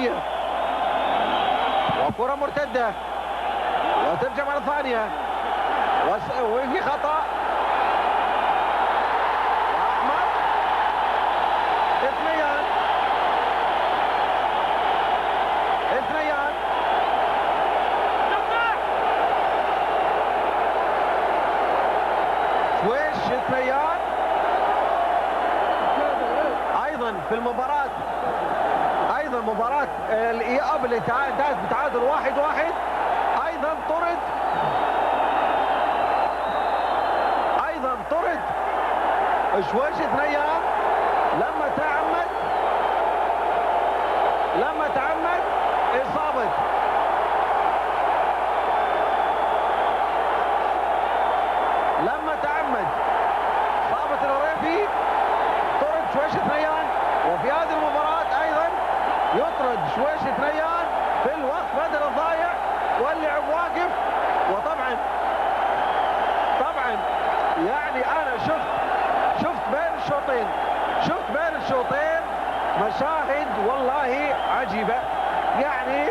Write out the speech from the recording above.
العربية، وكرة مرتدة وترجع مرة ثانية وفي خطأ. أحمد اثنيان شويش اثنيان. ايضا في المباراة، ايضا مباراة الاياب اللي انتهت بتعادل 1-1 ايضا طرد، ايضا طرد شويش اثنيان لما تعمد اصابة إصابة الريفي. طرد شويش ثنيان، وفي هذه المباراة أيضا يطرد شويش ثنيان في الوقت بدل الضايع واللعب واقف. وطبعا يعني أنا شفت بين الشوطين مشاهد والله عجيبة. يعني